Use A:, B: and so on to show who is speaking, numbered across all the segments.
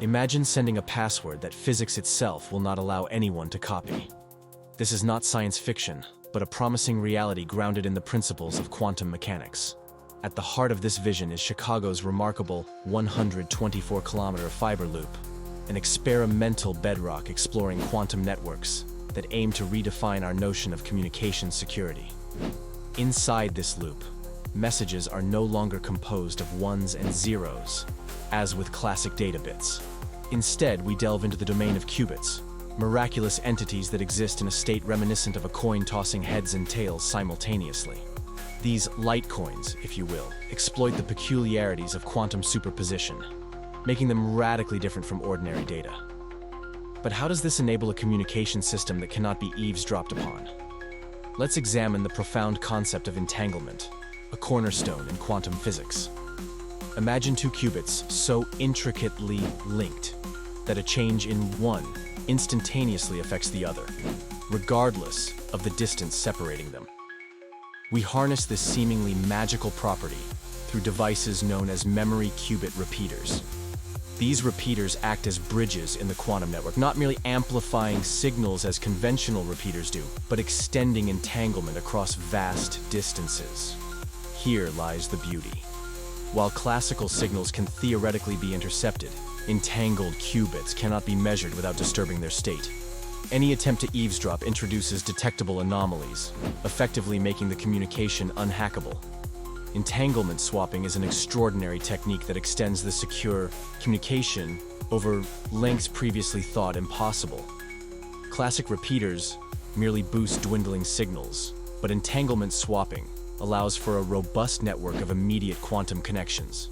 A: Imagine sending a password that physics itself will not allow anyone to copy. This is not science fiction, but a promising reality grounded in the principles of quantum mechanics. At the heart of this vision is Chicago's remarkable 124-kilometer fiber loop, an experimental bedrock exploring quantum networks that aim to redefine our notion of communication security. Inside this loop, messages are no longer composed of ones and zeros, as with classic data bits. Instead, we delve into the domain of qubits, miraculous entities that exist in a state reminiscent of a coin tossing heads and tails simultaneously. These light coins, if you will, exploit the peculiarities of quantum superposition, making them radically different from ordinary data. But how does this enable a communication system that cannot be eavesdropped upon? Let's examine the profound concept of entanglement, a cornerstone in quantum physics. Imagine two qubits so intricately linked that a change in one instantaneously affects the other, regardless of the distance separating them. We harness this seemingly magical property through devices known as memory qubit repeaters. These repeaters act as bridges in the quantum network, not merely amplifying signals as conventional repeaters do, but extending entanglement across vast distances. Here lies the beauty. While classical signals can theoretically be intercepted, entangled qubits cannot be measured without disturbing their state. Any attempt to eavesdrop introduces detectable anomalies, effectively making the communication unhackable. Entanglement swapping is an extraordinary technique that extends the secure communication over lengths previously thought impossible. Classic repeaters merely boost dwindling signals, but entanglement swapping allows for a robust network of immediate quantum connections.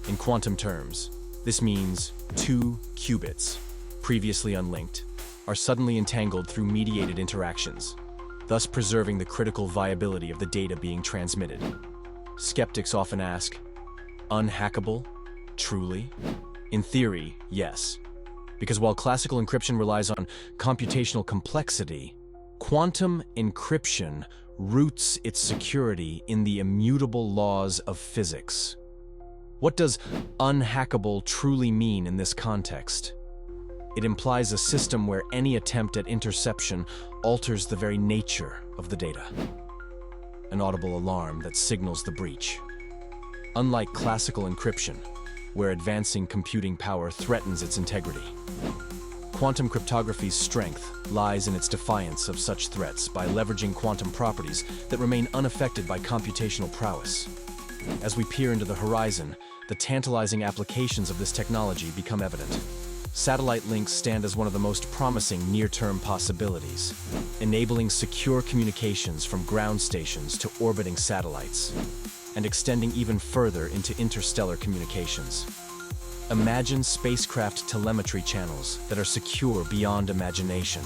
A: In quantum terms, this means two qubits, previously unlinked, are suddenly entangled through mediated interactions, thus preserving the critical viability of the data being transmitted. Skeptics often ask, unhackable? Truly? In theory, yes. Because while classical encryption relies on computational complexity, quantum encryption roots its security in the immutable laws of physics. What does unhackable truly mean in this context? It implies a system where any attempt at interception alters the very nature of the data. An audible alarm that signals the breach. Unlike classical encryption, where advancing computing power threatens its integrity, quantum cryptography's strength lies in its defiance of such threats by leveraging quantum properties that remain unaffected by computational prowess. As we peer into the horizon, the tantalizing applications of this technology become evident. Satellite links stand as one of the most promising near-term possibilities, enabling secure communications from ground stations to orbiting satellites, and extending even further into interstellar communications. Imagine spacecraft telemetry channels that are secure beyond imagination,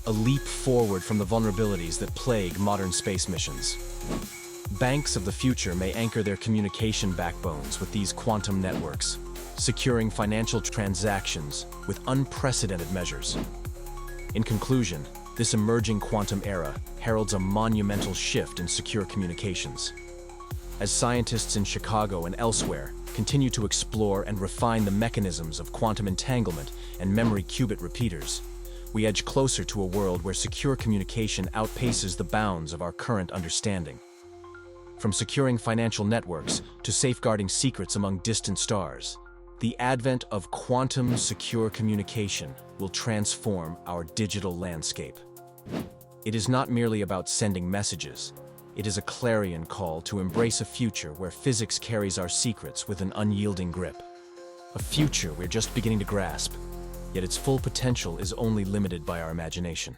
A: a leap forward from the vulnerabilities that plague modern space missions. Banks of the future may anchor their communication backbones with these quantum networks, securing financial transactions with unprecedented measures. In conclusion, this emerging quantum era heralds a monumental shift in secure communications. As scientists in Chicago and elsewhere continue to explore and refine the mechanisms of quantum entanglement and memory qubit repeaters, we edge closer to a world where secure communication outpaces the bounds of our current understanding. From securing financial networks to safeguarding secrets among distant stars, the advent of quantum secure communication will transform our digital landscape. It is not merely about sending messages. It is a clarion call to embrace a future where physics carries our secrets with an unyielding grip. A future we're just beginning to grasp, yet its full potential is only limited by our imagination.